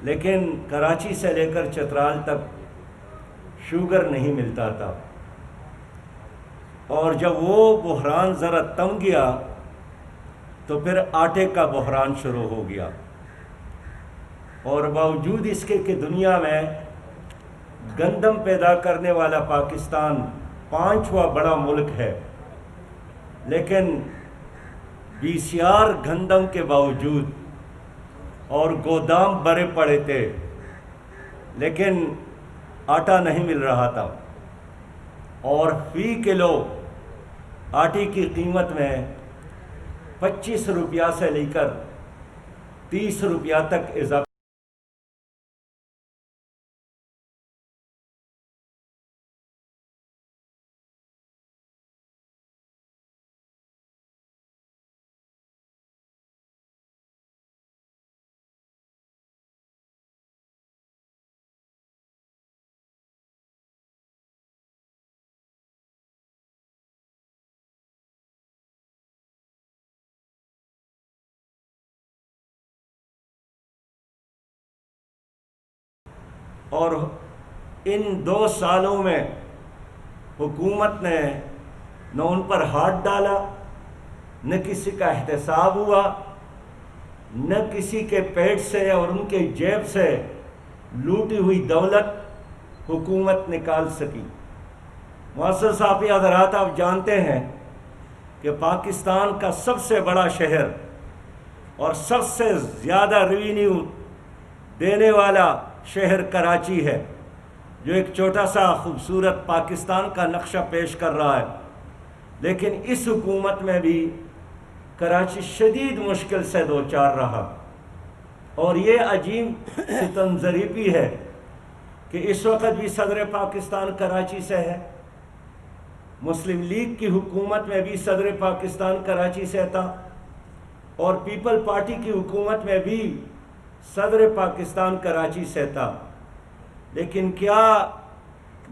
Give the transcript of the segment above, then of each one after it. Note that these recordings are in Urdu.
لیکن کراچی سے لے کر چترال تک شوگر نہیں ملتا تھا، اور جب وہ بحران ذرا تم گیا تو پھر آٹے کا بحران شروع ہو گیا۔ اور باوجود اس کے کہ دنیا میں گندم پیدا کرنے والا پاکستان 5واں بڑا ملک ہے، لیکن بیسیار گندم کے باوجود اور گودام بھرے پڑے تھے، لیکن آٹا نہیں مل رہا تھا، اور فی کلو آٹے کی قیمت میں 25 روپیہ سے لے کر 30 روپیہ تک اضافہ۔ اور ان 2 سالوں میں حکومت نے نہ ان پر ہاتھ ڈالا، نہ کسی کا احتساب ہوا، نہ کسی کے پیٹ سے اور ان کے جیب سے لوٹی ہوئی دولت حکومت نکال سکی۔ معزز صحافی حضرات، آپ جانتے ہیں کہ پاکستان کا سب سے بڑا شہر اور سب سے زیادہ ریونیو دینے والا شہر کراچی ہے، جو ایک چھوٹا سا خوبصورت پاکستان کا نقشہ پیش کر رہا ہے، لیکن اس حکومت میں بھی کراچی شدید مشکل سے دوچار رہا۔ اور یہ عجیب ستم ظریفی ہے کہ اس وقت بھی صدر پاکستان کراچی سے ہے، مسلم لیگ کی حکومت میں بھی صدر پاکستان کراچی سے تھا، اور پیپل پارٹی کی حکومت میں بھی صدر پاکستان کراچی سے تھا، لیکن کیا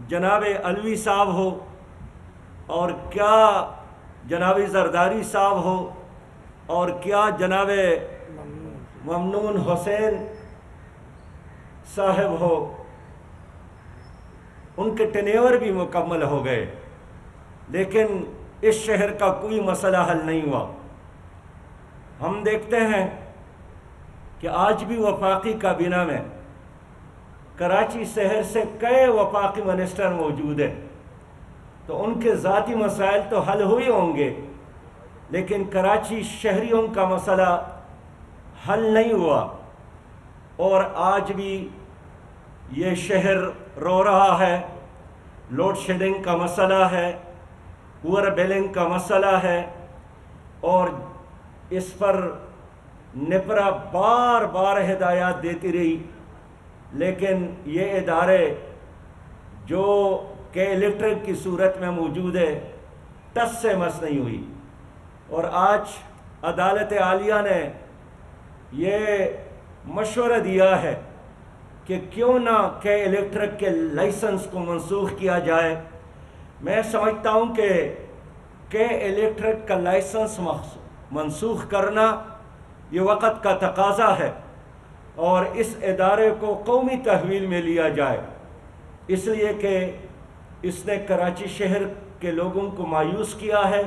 جناب علوی صاحب ہو اور کیا جناب زرداری صاحب ہو اور کیا جناب ممنون حسین صاحب ہو، ان کے ٹینیور بھی مکمل ہو گئے، لیکن اس شہر کا کوئی مسئلہ حل نہیں ہوا۔ ہم دیکھتے ہیں کہ آج بھی وفاقی کابینہ میں کراچی شہر سے کئی وفاقی منسٹر موجود ہیں، تو ان کے ذاتی مسائل تو حل ہوئے ہوں گے، لیکن کراچی شہریوں کا مسئلہ حل نہیں ہوا، اور آج بھی یہ شہر رو رہا ہے۔ لوڈ شیڈنگ کا مسئلہ ہے، پور بلنگ کا مسئلہ ہے، اور اس پر نپرا بار بار ہدایات دیتی رہی، لیکن یہ ادارے جو کہ الیکٹرک کی صورت میں موجود ہے ٹس سے مس نہیں ہوئی۔ اور آج عدالت عالیہ نے یہ مشورہ دیا ہے کہ کیوں نہ کہ الیکٹرک کے لائسنس کو منسوخ کیا جائے۔ میں سمجھتا ہوں کہ الیکٹرک کا لائسنس منسوخ کرنا یہ وقت کا تقاضا ہے، اور اس ادارے کو قومی تحویل میں لیا جائے، اس لیے کہ اس نے کراچی شہر کے لوگوں کو مایوس کیا ہے،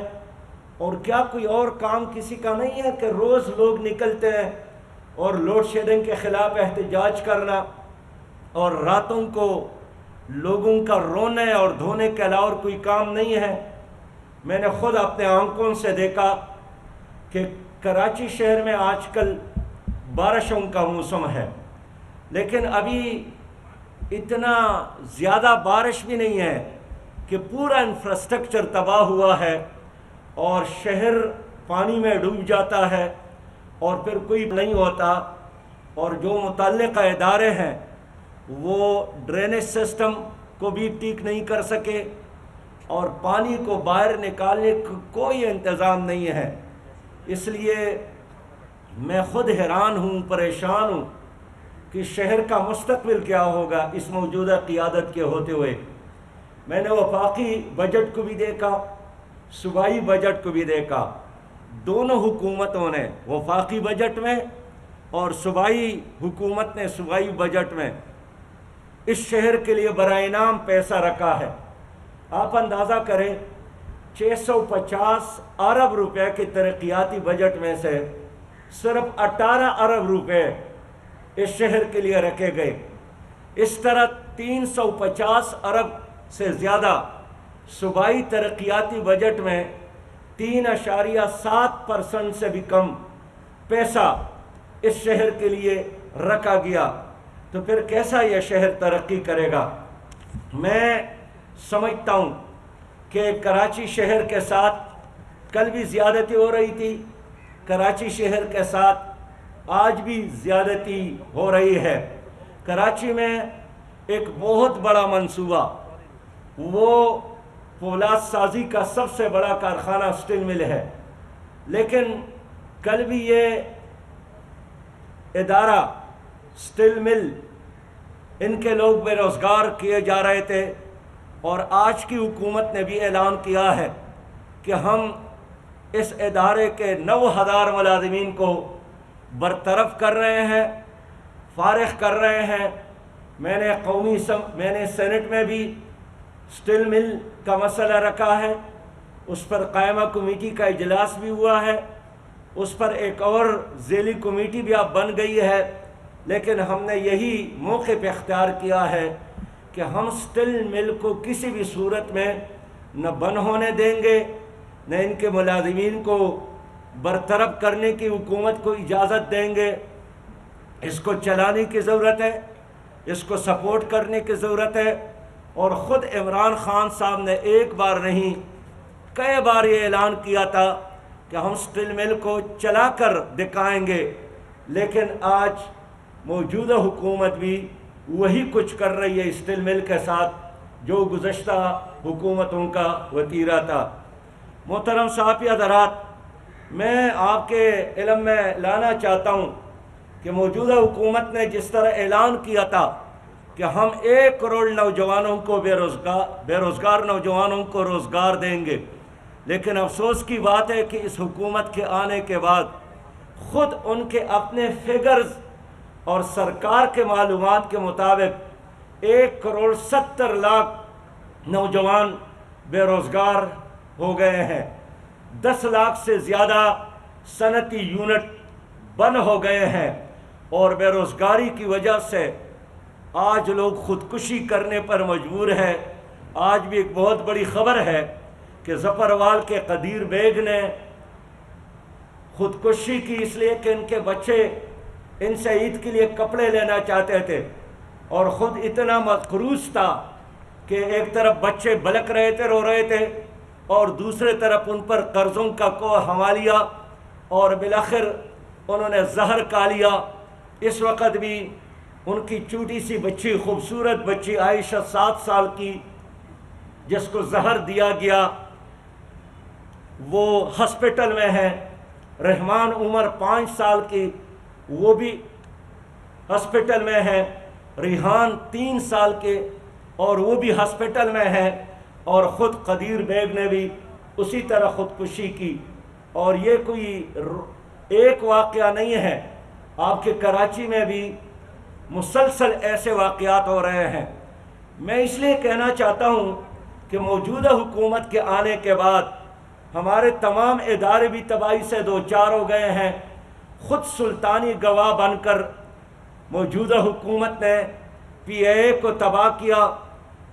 اور کیا کوئی اور کام کسی کا نہیں ہے کہ روز لوگ نکلتے ہیں اور لوڈ شیڈنگ کے خلاف احتجاج کرنا، اور راتوں کو لوگوں کا رونے اور دھونے کے علاوہ کوئی کام نہیں ہے۔ میں نے خود اپنے آنکھوں سے دیکھا کہ کراچی شہر میں آج کل بارشوں کا موسم ہے، لیکن ابھی اتنا زیادہ بارش بھی نہیں ہے کہ پورا انفراسٹرکچر تباہ ہوا ہے اور شہر پانی میں ڈوب جاتا ہے اور پھر کوئی نہیں ہوتا، اور جو متعلقہ ادارے ہیں وہ ڈرینیج سسٹم کو بھی ٹھیک نہیں کر سکے، اور پانی کو باہر نکالنے کا کوئی انتظام نہیں ہے۔ اس لیے میں خود حیران ہوں، پریشان ہوں کہ شہر کا مستقبل کیا ہوگا اس موجودہ قیادت کے ہوتے ہوئے۔ میں نے وفاقی بجٹ کو بھی دیکھا، صوبائی بجٹ کو بھی دیکھا، دونوں حکومتوں نے وفاقی بجٹ میں اور صوبائی حکومت نے صوبائی بجٹ میں اس شہر کے لیے برائے انعام پیسہ رکھا ہے۔ آپ اندازہ کریں 650 ارب روپے کے ترقیاتی بجٹ میں سے صرف 18 ارب روپے اس شہر کے لیے رکھے گئے۔ اس طرح 350 ارب سے زیادہ صوبائی ترقیاتی بجٹ میں 3.7% سے بھی کم پیسہ اس شہر کے لیے رکھا گیا، تو پھر کیسا یہ شہر ترقی کرے گا؟ میں سمجھتا ہوں کہ کراچی شہر کے ساتھ کل بھی زیادتی ہو رہی تھی، کراچی شہر کے ساتھ آج بھی زیادتی ہو رہی ہے۔ کراچی میں ایک بہت بڑا منصوبہ، وہ فولاد سازی کا سب سے بڑا کارخانہ اسٹیل مل ہے، لیکن کل بھی یہ ادارہ اسٹیل مل، ان کے لوگ بے روزگار کیے جا رہے تھے، اور آج کی حکومت نے بھی اعلان کیا ہے کہ ہم اس ادارے کے 9,000 ملازمین کو برطرف کر رہے ہیں، فارغ کر رہے ہیں۔ میں نے سینٹ میں بھی اسٹیل مل کا مسئلہ رکھا ہے، اس پر قائمہ کمیٹی کا اجلاس بھی ہوا ہے، اس پر ایک اور ذیلی کمیٹی بھی اب بن گئی ہے، لیکن ہم نے یہی موقع پہ اختیار کیا ہے کہ ہم اسٹیل مل کو کسی بھی صورت میں نہ بند ہونے دیں گے، نہ ان کے ملازمین کو برطرف کرنے کی حکومت کو اجازت دیں گے۔ اس کو چلانے کی ضرورت ہے، اس کو سپورٹ کرنے کی ضرورت ہے، اور خود عمران خان صاحب نے ایک بار نہیں کئی بار یہ اعلان کیا تھا کہ ہم اسٹیل مل کو چلا کر دکھائیں گے، لیکن آج موجودہ حکومت بھی وہی کچھ کر رہی ہے اسٹیل مل کے ساتھ جو گزشتہ حکومتوں کا وتیرہ تھا۔ محترم صحافی حضرات، میں آپ کے علم میں لانا چاہتا ہوں کہ موجودہ حکومت نے جس طرح اعلان کیا تھا کہ ہم 1 کروڑ نوجوانوں کو بے روزگار نوجوانوں کو روزگار دیں گے، لیکن افسوس کی بات ہے کہ اس حکومت کے آنے کے بعد خود ان کے اپنے فگرز اور سرکار کے معلومات کے مطابق 1,70,00,000 نوجوان بے روزگار ہو گئے ہیں، 10 لاکھ سے زیادہ صنعتی یونٹ بند ہو گئے ہیں، اور بے روزگاری کی وجہ سے آج لوگ خودکشی کرنے پر مجبور ہے۔ آج بھی ایک بہت بڑی خبر ہے کہ ظفروال کے قدیر بیگ نے خودکشی کی اس لیے کہ ان کے بچے ان سے عید کے لیے کپڑے لینا چاہتے تھے، اور خود اتنا مقروض تھا کہ ایک طرف بچے بلک رہے تھے، رو رہے تھے، اور دوسرے طرف ان پر قرضوں کا کوہ حوالیا، اور بالآخر انہوں نے زہر کھا لیا۔ اس وقت بھی ان کی چھوٹی سی بچی، خوبصورت بچی عائشہ 7 سال کی، جس کو زہر دیا گیا، وہ ہسپٹل میں ہے۔ رحمان عمر 5 سال کی، وہ بھی ہسپٹل میں ہے۔ ریحان 3 سال کے، اور وہ بھی ہسپٹل میں ہے، اور خود قدیر بیگ نے بھی اسی طرح خودکشی کی۔ اور یہ کوئی ایک واقعہ نہیں ہے، آپ کے کراچی میں بھی مسلسل ایسے واقعات ہو رہے ہیں۔ میں اس لیے کہنا چاہتا ہوں کہ موجودہ حکومت کے آنے کے بعد ہمارے تمام ادارے بھی تباہی سے دوچار ہو گئے ہیں۔ خود سلطانی گواہ بن کر موجودہ حکومت نے پی اے اے کو تباہ کیا،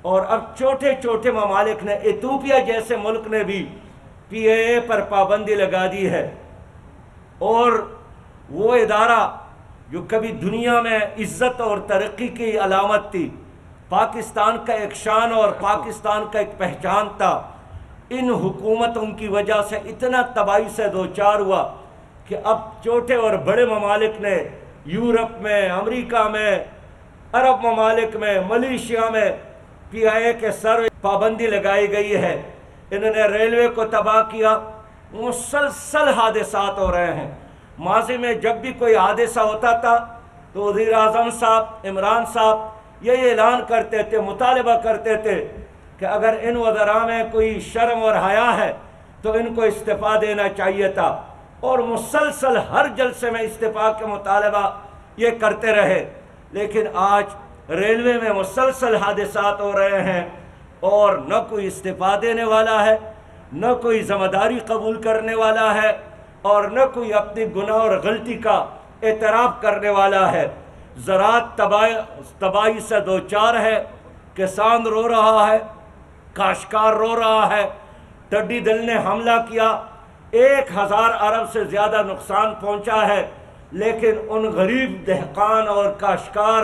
اور اب چھوٹے چھوٹے ممالک نے، ایتھوپیا جیسے ملک نے بھی پی اے اے پر پابندی لگا دی ہے، اور وہ ادارہ جو کبھی دنیا میں عزت اور ترقی کی علامت تھی، پاکستان کا ایک شان اور پاکستان کا ایک پہچان تھا، ان حکومتوں کی وجہ سے اتنا تباہی سے دوچار ہوا کہ اب چھوٹے اور بڑے ممالک نے، یورپ میں، امریکہ میں، عرب ممالک میں، ملیشیا میں پی آئی اے کے سر پابندی لگائی گئی ہے۔ انہوں نے ریلوے کو تباہ کیا۔ مسلسل حادثات ہو رہے ہیں۔ ماضی میں جب بھی کوئی حادثہ ہوتا تھا تو وزیر اعظم صاحب، عمران صاحب یہ اعلان کرتے تھے، مطالبہ کرتے تھے کہ اگر ان وزراء میں کوئی شرم اور حیا ہے تو ان کو استعفیٰ دینا چاہیے تھا، اور مسلسل ہر جلسے میں استعفا کے مطالبہ یہ کرتے رہے، لیکن آج ریلوے میں مسلسل حادثات ہو رہے ہیں اور نہ کوئی استعفا دینے والا ہے، نہ کوئی ذمہ داری قبول کرنے والا ہے، اور نہ کوئی اپنی گناہ اور غلطی کا اعتراف کرنے والا ہے۔ زراعت تباہی سے دوچار ہے، کسان رو رہا ہے، کاشتکار رو رہا ہے، ٹڈی دل نے حملہ کیا، 1000 ارب سے زیادہ نقصان پہنچا ہے، لیکن ان غریب دہقان اور کاشتکار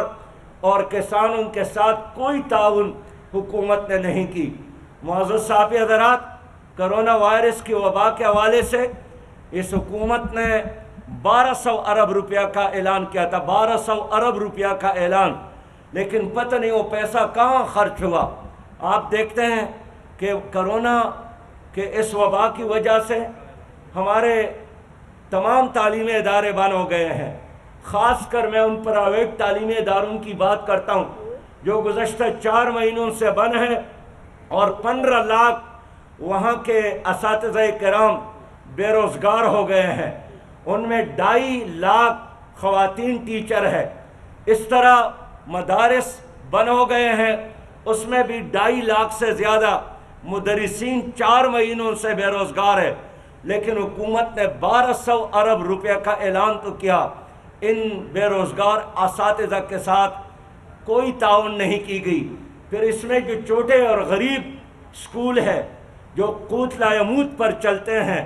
اور کسانوں کے ساتھ کوئی تعاون حکومت نے نہیں کی۔ معزز صاحب حضرات، کرونا وائرس کی وبا کے حوالے سے اس حکومت نے 1200 ارب روپیہ کا اعلان کیا تھا، 1200 ارب روپیہ کا اعلان، لیکن پتہ نہیں وہ پیسہ کہاں خرچ ہوا۔ آپ دیکھتے ہیں کہ کرونا کے اس وبا کی وجہ سے ہمارے تمام تعلیمی ادارے بند ہو گئے ہیں۔ خاص کر میں ان پرائیویٹ تعلیمی اداروں کی بات کرتا ہوں جو گزشتہ 4 مہینوں سے بند ہیں، اور 15 لاکھ وہاں کے اساتذہ کرام بے روزگار ہو گئے ہیں۔ ان میں 2.5 لاکھ خواتین ٹیچر ہے۔ اس طرح مدارس بند ہو گئے ہیں، اس میں بھی 2.5 لاکھ سے زیادہ مدرسین 4 مہینوں سے بے روزگار ہے، لیکن حکومت نے 1200 ارب روپے کا اعلان تو کیا، ان بے روزگار اساتذہ کے ساتھ کوئی تعاون نہیں کی گئی۔ پھر اس میں جو چھوٹے اور غریب اسکول ہے جو قوت لا یموت پر چلتے ہیں،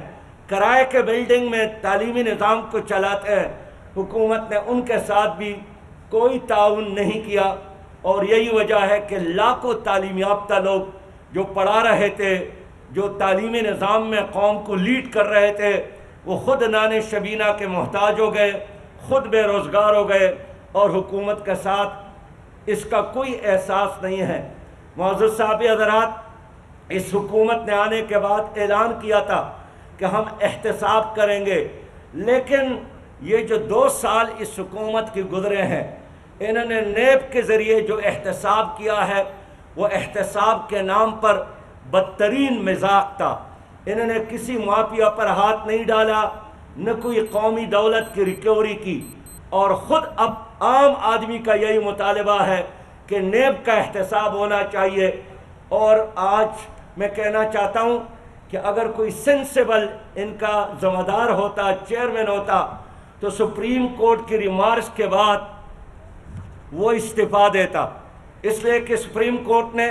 کرائے کے بلڈنگ میں تعلیمی نظام کو چلاتے ہیں، حکومت نے ان کے ساتھ بھی کوئی تعاون نہیں کیا، اور یہی وجہ ہے کہ لاکھوں تعلیم یافتہ لوگ جو پڑھا رہے تھے، جو تعلیمی نظام میں قوم کو لیڈ کر رہے تھے، وہ خود نان شبینہ کے محتاج ہو گئے، خود بے روزگار ہو گئے، اور حکومت کے ساتھ اس کا کوئی احساس نہیں ہے۔ معزز صاحب حضرات، اس حکومت نے آنے کے بعد اعلان کیا تھا کہ ہم احتساب کریں گے، لیکن یہ جو 2 سال اس حکومت کی گزرے ہیں، انہوں نے نیب کے ذریعے جو احتساب کیا ہے وہ احتساب کے نام پر بدترین مذاق تھا۔ انہوں نے کسی مافیا پر ہاتھ نہیں ڈالا، نہ کوئی قومی دولت کی ریکوری کی، اور خود اب عام آدمی کا یہی مطالبہ ہے کہ نیب کا احتساب ہونا چاہیے۔ اور آج میں کہنا چاہتا ہوں کہ اگر کوئی سینسیبل ان کا ذمہ دار ہوتا، چیئرمین ہوتا، تو سپریم کورٹ کی ریمارکس کے بعد وہ استعفیٰ دیتا، اس لیے کہ سپریم کورٹ نے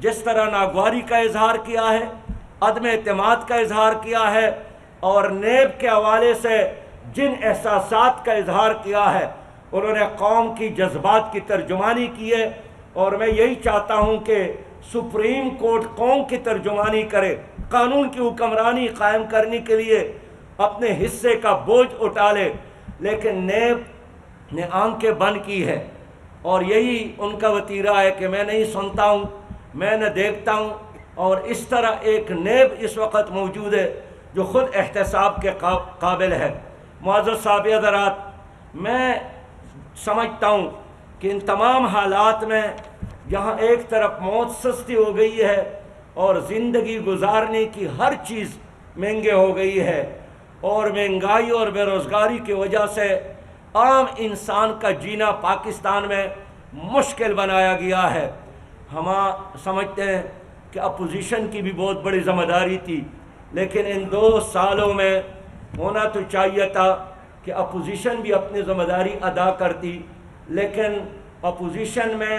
جس طرح ناگواری کا اظہار کیا ہے، عدم اعتماد کا اظہار کیا ہے، اور نیب کے حوالے سے جن احساسات کا اظہار کیا ہے، انہوں نے قوم کی جذبات کی ترجمانی کی ہے، اور میں یہی چاہتا ہوں کہ سپریم کورٹ قوم کی ترجمانی کرے، قانون کی حکمرانی قائم کرنے کے لیے اپنے حصے کا بوجھ اٹھا لے، لیکن نیب نے آنکھیں بند کی ہے، اور یہی ان کا وتیرہ ہے کہ میں نہیں سنتا ہوں، میں نہ دیکھتا ہوں، اور اس طرح ایک نیب اس وقت موجود ہے جو خود احتساب کے قابل ہے۔ معزز صاحب حضرات، میں سمجھتا ہوں کہ ان تمام حالات میں جہاں ایک طرف موت سستی ہو گئی ہے اور زندگی گزارنے کی ہر چیز مہنگے ہو گئی ہے، اور مہنگائی اور بے روزگاری کی وجہ سے عام انسان کا جینا پاکستان میں مشکل بنایا گیا ہے، ہم سمجھتے ہیں کہ اپوزیشن کی بھی بہت بڑی ذمہ داری تھی، لیکن ان 2 سالوں میں ہونا تو چاہیے تھا کہ اپوزیشن بھی اپنی ذمہ داری ادا کرتی، لیکن اپوزیشن میں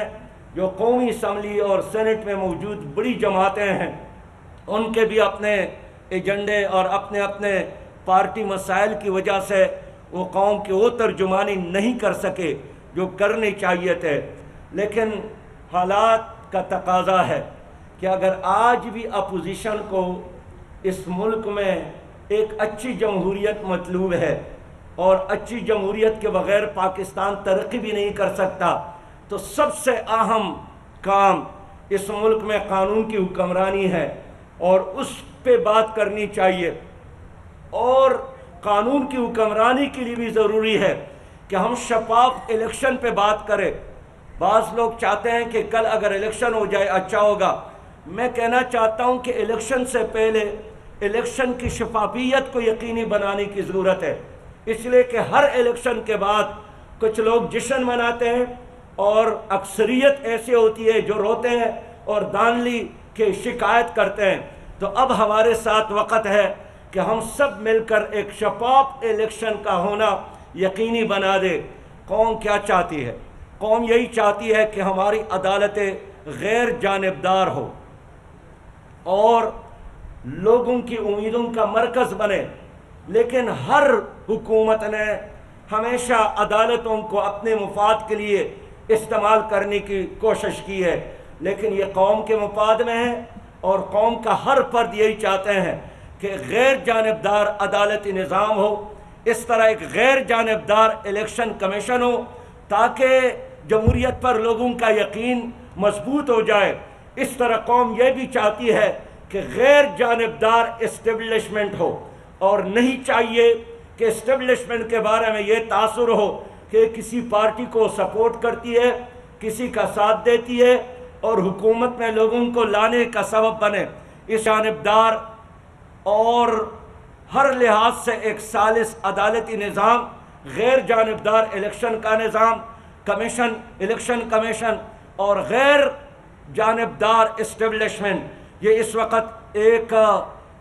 جو قومی اسمبلی اور سینٹ میں موجود بڑی جماعتیں ہیں، ان کے بھی اپنے ایجنڈے اور اپنے اپنے پارٹی مسائل کی وجہ سے وہ قوم کی وہ ترجمانی نہیں کر سکے جو کرنی چاہیے تھے۔ لیکن حالات کا تقاضا ہے کہ اگر آج بھی اپوزیشن کو اس ملک میں ایک اچھی جمہوریت مطلوب ہے، اور اچھی جمہوریت کے بغیر پاکستان ترقی بھی نہیں کر سکتا، تو سب سے اہم کام اس ملک میں قانون کی حکمرانی ہے، اور اس پہ بات کرنی چاہیے، اور قانون کی حکمرانی کے لیے بھی ضروری ہے کہ ہم شفاف الیکشن پہ بات کریں۔ بعض لوگ چاہتے ہیں کہ کل اگر الیکشن ہو جائے اچھا ہوگا، میں کہنا چاہتا ہوں کہ الیکشن سے پہلے الیکشن کی شفافیت کو یقینی بنانے کی ضرورت ہے، اس لیے کہ ہر الیکشن کے بعد کچھ لوگ جشن مناتے ہیں اور اکثریت ایسے ہوتی ہے جو روتے ہیں اور دانلی کی شکایت کرتے ہیں۔ تو اب ہمارے ساتھ وقت ہے کہ ہم سب مل کر ایک شفاف الیکشن کا ہونا یقینی بنا دے۔ قوم کیا چاہتی ہے؟ قوم یہی چاہتی ہے کہ ہماری عدالتیں غیر جانبدار ہو اور لوگوں کی امیدوں کا مرکز بنے، لیکن ہر حکومت نے ہمیشہ عدالتوں کو اپنے مفاد کے لیے استعمال کرنے کی کوشش کی ہے، لیکن یہ قوم کے مفاد میں ہے اور قوم کا ہر فرد یہی چاہتے ہیں کہ غیر جانبدار عدالتی نظام ہو، اس طرح ایک غیر جانبدار الیکشن کمیشن ہو تاکہ جمہوریت پر لوگوں کا یقین مضبوط ہو جائے۔ اس طرح قوم یہ بھی چاہتی ہے کہ غیر جانبدار اسٹیبلشمنٹ ہو، اور نہیں چاہیے کہ اسٹیبلشمنٹ کے بارے میں یہ تاثر ہو کہ کسی پارٹی کو سپورٹ کرتی ہے، کسی کا ساتھ دیتی ہے اور حکومت میں لوگوں کو لانے کا سبب بنے۔ اس جانبدار اور ہر لحاظ سے ایک سالس عدالتی نظام، غیر جانبدار الیکشن کا نظام الیکشن کمیشن اور غیر جانبدار اسٹیبلشمنٹ، یہ اس وقت ایک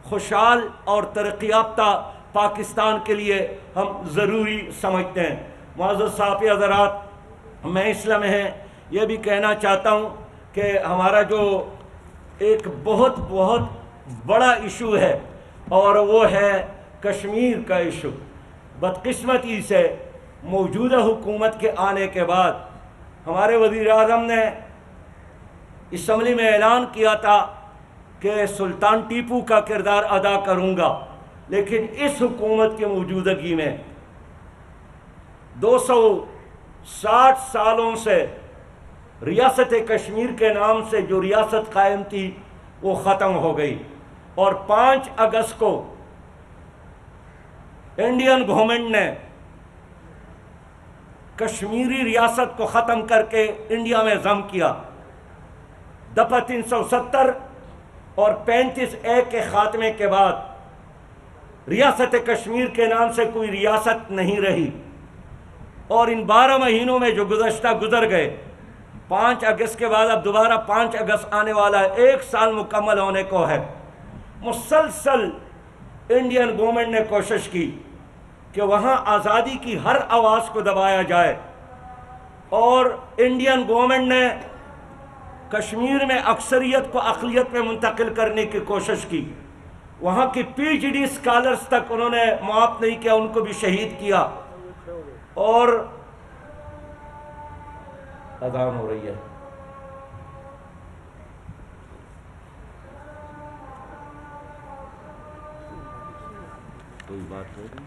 خوشحال اور ترقی یافتہ پاکستان کے لیے ہم ضروری سمجھتے ہیں۔ معزز صحافی حضرات، میں اس لمحے یہ بھی کہنا چاہتا ہوں کہ ہمارا جو ایک بہت بڑا ایشو ہے اور وہ ہے کشمیر کا ایشو۔ بدقسمتی سے موجودہ حکومت کے آنے کے بعد ہمارے وزیر اعظم نے اسمبلی میں اعلان کیا تھا کہ سلطان ٹیپو کا کردار ادا کروں گا، لیکن اس حکومت کی موجودگی میں 260 سالوں سے ریاست کشمیر کے نام سے جو ریاست قائم تھی وہ ختم ہو گئی، اور 5 اگست کو انڈین گورنمنٹ نے کشمیری ریاست کو ختم کر کے انڈیا میں ضم کیا۔ دفعہ 370 اور 35A کے خاتمے کے بعد ریاست کشمیر کے نام سے کوئی ریاست نہیں رہی، اور ان 12 مہینوں میں جو گزر گئے، 5 اگست کے بعد اب دوبارہ 5 اگست آنے والا ہے، 1 سال مکمل ہونے کو ہے۔ مسلسل انڈین گورنمنٹ نے کوشش کی کہ وہاں آزادی کی ہر آواز کو دبایا جائے، اور انڈین گورنمنٹ نے کشمیر میں اکثریت کو اقلیت میں منتقل کرنے کی کوشش کی۔ وہاں کی PhD اسکالرز تک انہوں نے معاف نہیں کیا، ان کو بھی شہید کیا۔ اور اذان ہو رہی ہے۔ کوئی بات ہو رہی؟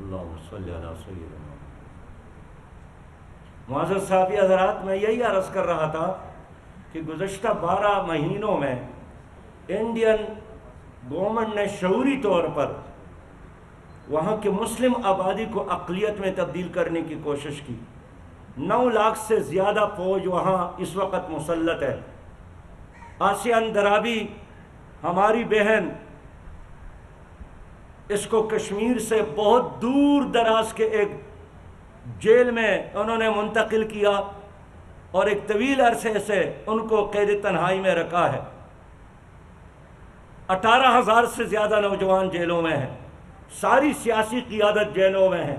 اللہم صلی علی سیدنا۔ معزز صحافی حضرات، میں یہی عرض کر رہا تھا کہ گزشتہ 12 مہینوں میں انڈین گورنمنٹ نے شعوری طور پر وہاں کے مسلم آبادی کو اقلیت میں تبدیل کرنے کی کوشش کی۔ 9 لاکھ سے زیادہ فوج وہاں اس وقت مسلط ہے۔ آسیہ اندرابی ہماری بہن، اس کو کشمیر سے بہت دور دراز کے ایک جیل میں انہوں نے منتقل کیا، اور ایک طویل عرصے سے ان کو قید تنہائی میں رکھا ہے۔ 18,000 سے زیادہ نوجوان جیلوں میں ہیں، ساری سیاسی قیادت جیلوں میں ہے۔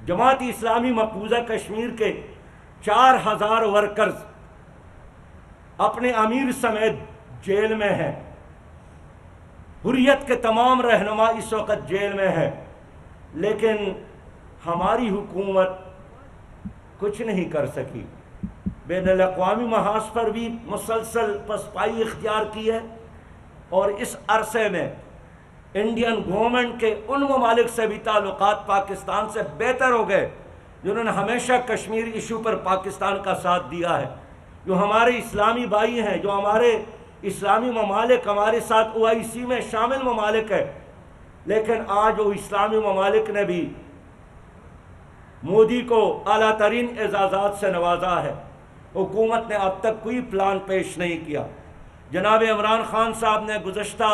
جماعت اسلامی مقبوضہ کشمیر کے 4,000 ورکرز اپنے امیر سمیت جیل میں ہیں۔ حریت کے تمام رہنما اس وقت جیل میں ہے، لیکن ہماری حکومت کچھ نہیں کر سکی. بین الاقوامی محاذ پر بھی مسلسل پسپائی اختیار کی ہے، اور اس عرصے میں انڈین گورنمنٹ کے ان ممالک سے بھی تعلقات پاکستان سے بہتر ہو گئے جنہوں نے ہمیشہ کشمیر ایشو پر پاکستان کا ساتھ دیا ہے. جو ہمارے اسلامی بھائی ہیں، جو ہمارے اسلامی ممالک ہمارے ساتھ OIC میں شامل ممالک ہیں، لیکن آج وہ اسلامی ممالک نے بھی مودی کو اعلیٰ ترین اعزازات سے نوازا ہے. حکومت نے اب تک کوئی پلان پیش نہیں کیا. جناب عمران خان صاحب نے گزشتہ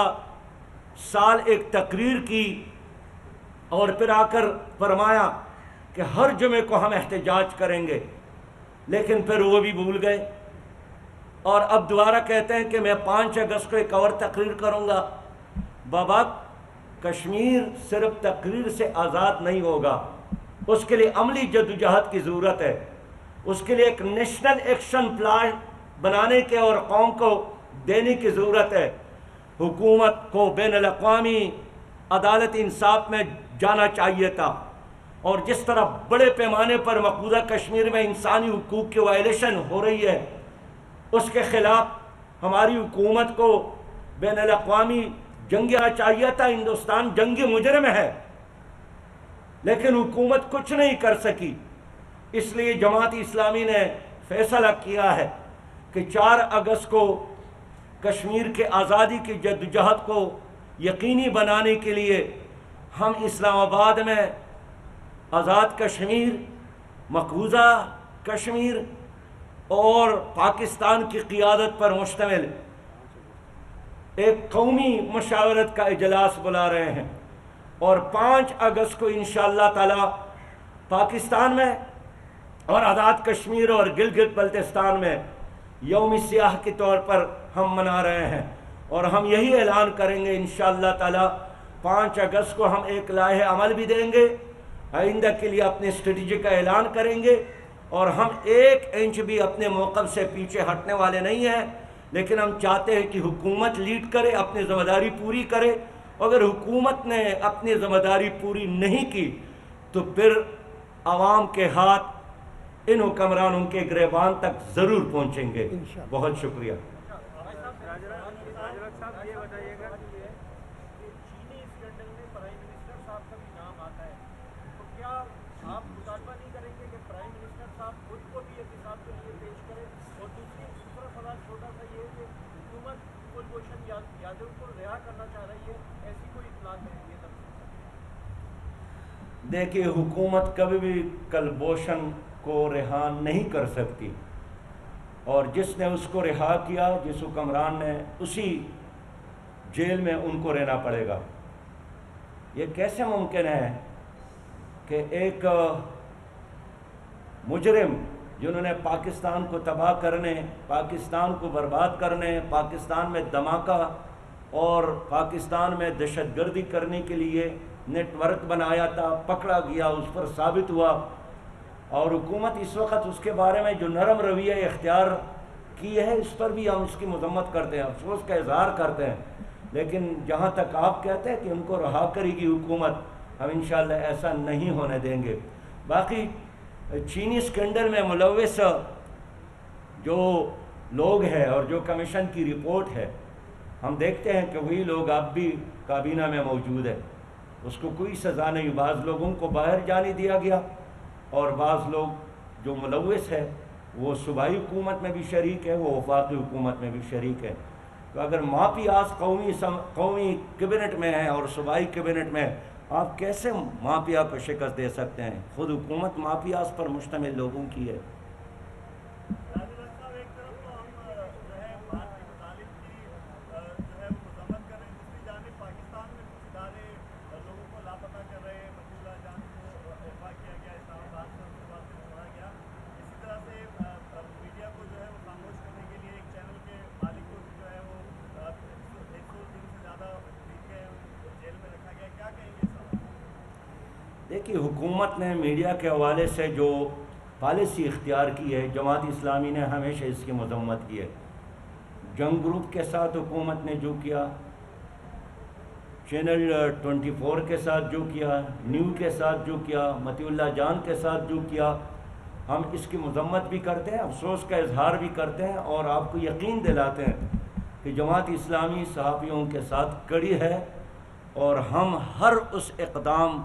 سال ایک تقریر کی اور پھر آ کر فرمایا کہ ہر جمعے کو ہم احتجاج کریں گے، لیکن پھر وہ بھی بھول گئے، اور اب دوبارہ کہتے ہیں کہ میں 5 اگست کو ایک اور تقریر کروں گا. بابا، کشمیر صرف تقریر سے آزاد نہیں ہوگا، اس کے لیے عملی جدوجہد کی ضرورت ہے. اس کے لیے ایک نیشنل ایکشن پلان بنانے کے اور قوم کو دینے کی ضرورت ہے. حکومت کو بین الاقوامی عدالت انصاف میں جانا چاہیے تھا، اور جس طرح بڑے پیمانے پر مقبوضہ کشمیر میں انسانی حقوق کی وائلیشن ہو رہی ہے، اس کے خلاف ہماری حکومت کو بین الاقوامی جنگ آنا چاہیے تھا. ہندوستان جنگی مجرم ہے، لیکن حکومت کچھ نہیں کر سکی. اس لیے جماعت اسلامی نے فیصلہ کیا ہے کہ 4 اگست کو کشمیر کے آزادی کی جدوجہد کو یقینی بنانے کے لیے ہم اسلام آباد میں آزاد کشمیر، مقبوضہ کشمیر اور پاکستان کی قیادت پر مشتمل ایک قومی مشاورت کا اجلاس بلا رہے ہیں، اور 5 اگست کو انشاءاللہ تعالی پاکستان میں اور آزاد کشمیر اور گلگت بلتستان میں یوم سیاہ کے طور پر ہم منا رہے ہیں. اور ہم یہی اعلان کریں گے انشاءاللہ تعالی 5 اگست کو ہم ایک لائحہ عمل بھی دیں گے، آئندہ کے لیے اپنے اسٹریٹجی کا اعلان کریں گے، اور ہم 1 انچ بھی اپنے موقف سے پیچھے ہٹنے والے نہیں ہیں. لیکن ہم چاہتے ہیں کہ حکومت لیڈ کرے، اپنی ذمہ داری پوری کرے. اگر حکومت نے اپنی ذمہ داری پوری نہیں کی تو پھر عوام کے ہاتھ ان حکمرانوں کے گریبان تک ضرور پہنچیں گے. بہت شکریہ. دیکھیے، حکومت کبھی بھی کلبھوشن کو رہا نہیں کر سکتی، اور جس نے اس کو رہا کیا، جس حکمران نے، اسی جیل میں ان کو رہنا پڑے گا. یہ کیسے ممکن ہے کہ ایک مجرم جنہوں نے پاکستان کو تباہ کرنے، پاکستان کو برباد کرنے، پاکستان میں دھماکہ اور پاکستان میں دہشت گردی کرنے کے لیے نیٹ ورک بنایا تھا، پکڑا گیا، اس پر ثابت ہوا، اور حکومت اس وقت اس کے بارے میں جو نرم رویہ اختیار کی ہے، اس پر بھی ہم اس کی مذمت کرتے ہیں، افسوس کا اظہار کرتے ہیں. لیکن جہاں تک آپ کہتے ہیں کہ ان کو رہا کرے گی حکومت، ہم انشاءاللہ ایسا نہیں ہونے دیں گے. باقی چینی اسکینڈل میں ملوث جو لوگ ہیں اور جو کمیشن کی رپورٹ ہے، ہم دیکھتے ہیں کہ وہی لوگ اب بھی کابینہ میں موجود ہیں. اس کو کوئی سزا نہیں. بعض لوگوں کو باہر جانے دیا گیا، اور بعض لوگ جو ملوث ہے وہ صوبائی حکومت میں بھی شریک ہے، وہ وفاقی حکومت میں بھی شریک ہے. تو اگر مافیاز قومی کیبنٹ میں ہیں اور صوبائی کیبنٹ میں، آپ کیسے مافیا کو شکست دے سکتے ہیں؟ خود حکومت مافیاز پر مشتمل لوگوں کی ہے. دیکھیے، حکومت نے میڈیا کے حوالے سے جو پالیسی اختیار کی ہے، جماعت اسلامی نے ہمیشہ اس کی مذمت کی ہے. جنگ گروپ کے ساتھ حکومت نے جو کیا، چینل 24 کے ساتھ جو کیا، نیو کے ساتھ جو کیا، مطیع اللہ جان کے ساتھ جو کیا، ہم اس کی مذمت بھی کرتے ہیں، افسوس کا اظہار بھی کرتے ہیں، اور آپ کو یقین دلاتے ہیں کہ جماعت اسلامی صحافیوں کے ساتھ کڑی ہے، اور ہم ہر اس اقدام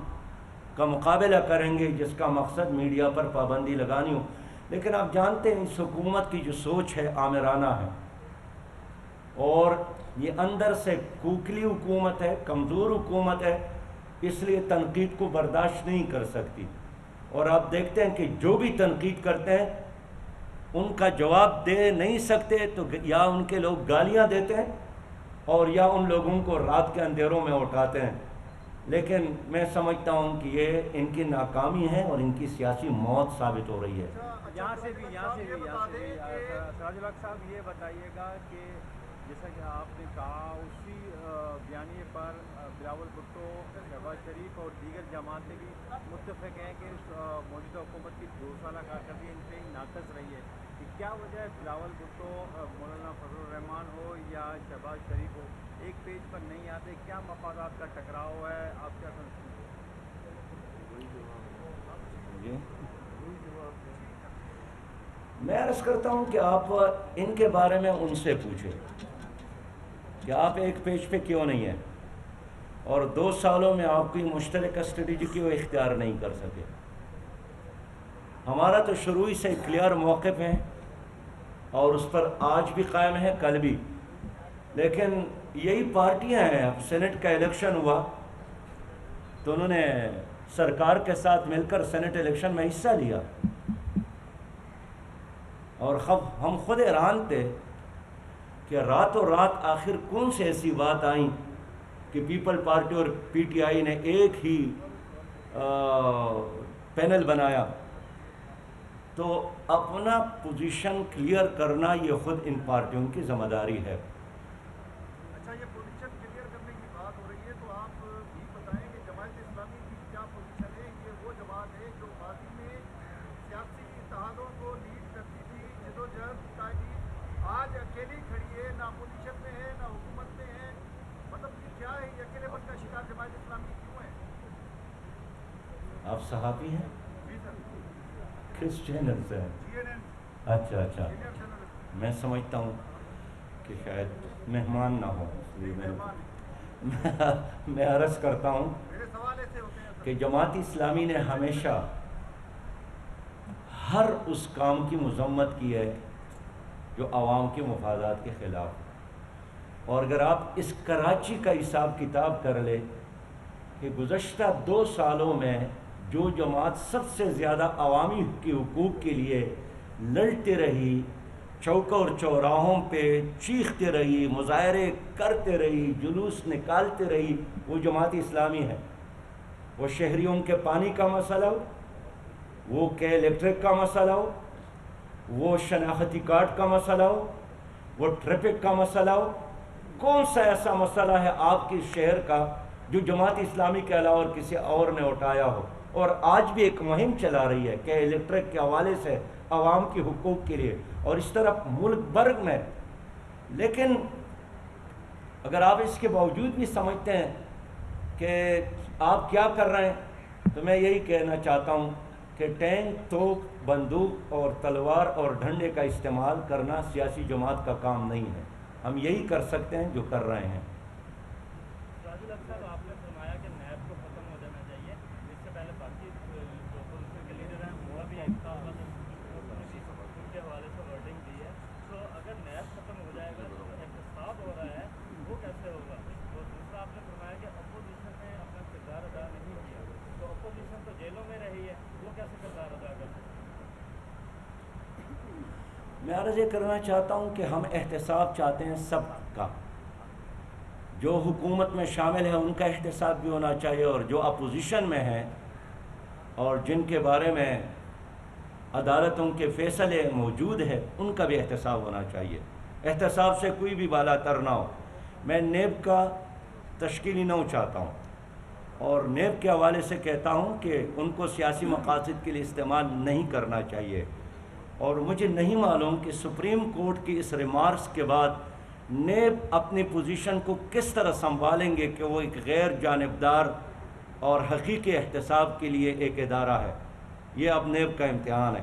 کا مقابلہ کریں گے جس کا مقصد میڈیا پر پابندی لگانی ہو۔ لیکن آپ جانتے ہیں اس حکومت کی جو سوچ ہے آمرانہ ہے، اور یہ اندر سے کھوکھلی حکومت ہے، کمزور حکومت ہے، اس لیے تنقید کو برداشت نہیں کر سکتی، اور آپ دیکھتے ہیں کہ جو بھی تنقید کرتے ہیں ان کا جواب دے نہیں سکتے تو یا ان کے لوگ گالیاں دیتے ہیں اور یا ان لوگوں کو رات کے اندھیروں میں اٹھاتے ہیں۔ لیکن میں سمجھتا ہوں کہ یہ ان کی ناکامی ہے اور ان کی سیاسی موت ثابت ہو رہی ہے۔ یہاں سے بھی سراج الحق صاحب یہ بتائیے گا کہ جیسا کہ آپ نے کہا اسی بیانیے پر بلاول بھٹو، شہباز شریف اور دیگر جماعتیں بھی متفق ہیں کہ موجودہ حکومت کی 2 سالہ کارکردگی انتہائی ناقص رہی ہے۔ کہ کیا وجہ ہے بلاول بھٹو، مولانا فضل الرحمان ہو یا شہباز شریف ہو، ایک پیج پر نہیں آتے؟ کیا مفادات کا ٹکراؤ ہے؟ آپ کیا سمجھتے ہیں؟ میں عرض کرتا ہوں کہ آپ ان کے بارے میں ان سے پوچھیں کہ آپ ایک پیج پہ کیوں نہیں ہیں، اور 2 سالوں میں آپ کی مشترکہ اسٹریٹجی کیوں اختیار نہیں کر سکے۔ ہمارا تو شروع ہی سے کلیئر موقف ہے اور اس پر آج بھی قائم ہے، کل بھی، لیکن یہی پارٹیاں ہیں۔ اب سینٹ کا الیکشن ہوا تو انہوں نے سرکار کے ساتھ مل کر سینٹ الیکشن میں حصہ لیا، اور ہم خود حیران تھے کہ راتوں رات آخر کون سی ایسی بات آئیں کہ پیپل پارٹی اور پی ٹی آئی نے ایک ہی پینل بنایا۔ تو اپنا پوزیشن کلیئر کرنا یہ خود ان پارٹیوں کی ذمہ داری ہے۔ اچھا، یہ پوزیشن کلیئر کرنے کی بات ہو رہی ہے تو آپ بھی بتائیں کہ جماعت اسلامی کی کیا پوزیشن ہے؟ یہ وہ جماعت ہے جو ماضی میں سیاسی اتحادوں کو لیڈ کرتی تھی، جدوجہد کی، آج اکیلی کھڑی ہے، نہ اپوزیشن میں ہے نہ حکومت میں ہے، مطلب یہ کیا ہے؟ یہ اکیلے پن کا شکار جماعت اسلامی کیوں ہے؟ آپ صحافی ہیں؟ جی سر۔ کس چینل سے ہیں؟ اچھا اچھا، میں سمجھتا ہوں کہ شاید مہمان نہ ہو، اس لیے میں عرض کرتا ہوں میرے سوال ایسے ہوتے ہیں کہ جماعت اسلامی نے ہمیشہ ہر اس کام کی مذمت کی ہے جو عوام کے مفادات کے خلاف، اور اگر آپ اس کراچی کا حساب کتاب کر لیں کہ گزشتہ 2 سالوں میں جو جماعت سب سے زیادہ عوامی کے حقوق کے لیے لڑتی رہی، چوکوں اور چوراہوں پہ چیختے رہی، مظاہرے کرتے رہی، جلوس نکالتے رہی، وہ جماعت اسلامی ہے۔ وہ شہریوں کے پانی کا مسئلہ ہو، وہ کے الیکٹرک کا مسئلہ ہو، وہ شناختی کارڈ کا مسئلہ ہو، وہ ٹریفک کا مسئلہ ہو، کون سا ایسا مسئلہ ہے آپ کے شہر کا جو جماعت اسلامی کے علاوہ اور کسی اور نے اٹھایا ہو؟ اور آج بھی ایک مہم چلا رہی ہے کہ الیکٹرک کے حوالے سے عوام کے حقوق کے لیے، اور اس طرح ملک بھر میں۔ لیکن اگر آپ اس کے باوجود بھی سمجھتے ہیں کہ آپ کیا کر رہے ہیں، تو میں یہی کہنا چاہتا ہوں کہ ٹینک، توپ، بندوق اور تلوار اور ڈنڈے کا استعمال کرنا سیاسی جماعت کا کام نہیں ہے۔ ہم یہی کر سکتے ہیں جو کر رہے ہیں۔ آپ نے فرمایا کہ نیب کو ختم ہو جانا چاہیے، اس سے پہلے باقی جو اپوزیشن کے لیڈر ہیں وہ بھی ایک سال بعد ان کے حوالے سے ورڈنگ دی ہے، تو اگر نیب ختم ہو جائے گا تو احتساب ہو رہا ہے وہ کیسے ہوگا؟ اور دوسرا آپ نے فرمایا کہ اپوزیشن نے اپنا کردار ادا نہیں کیا، تو اپوزیشن تو جیلوں میں رہی ہے، وہ کیسے کردار ادا کر سکتے؟ میں عرض یہ کرنا چاہتا ہوں کہ ہم احتساب چاہتے ہیں سب کا، جو حکومت میں شامل ہیں ان کا احتساب بھی ہونا چاہیے، اور جو اپوزیشن میں ہیں اور جن کے بارے میں عدالتوں کے فیصلے موجود ہیں ان کا بھی احتساب ہونا چاہیے۔ احتساب سے کوئی بھی بالا تر نہ ہو۔ میں نیب کا تشکیلی نو چاہتا ہوں، اور نیب کے حوالے سے کہتا ہوں کہ ان کو سیاسی مقاصد کے لیے استعمال نہیں کرنا چاہیے، اور مجھے نہیں معلوم کہ سپریم کورٹ کی اس ریمارکس کے بعد نیب اپنی پوزیشن کو کس طرح سنبھالیں گے کہ وہ ایک غیر جانبدار اور حقیقی احتساب کے لیے ایک ادارہ ہے۔ یہ اب نیب کا امتحان ہے۔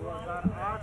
2008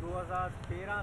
2013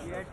GIT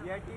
GIT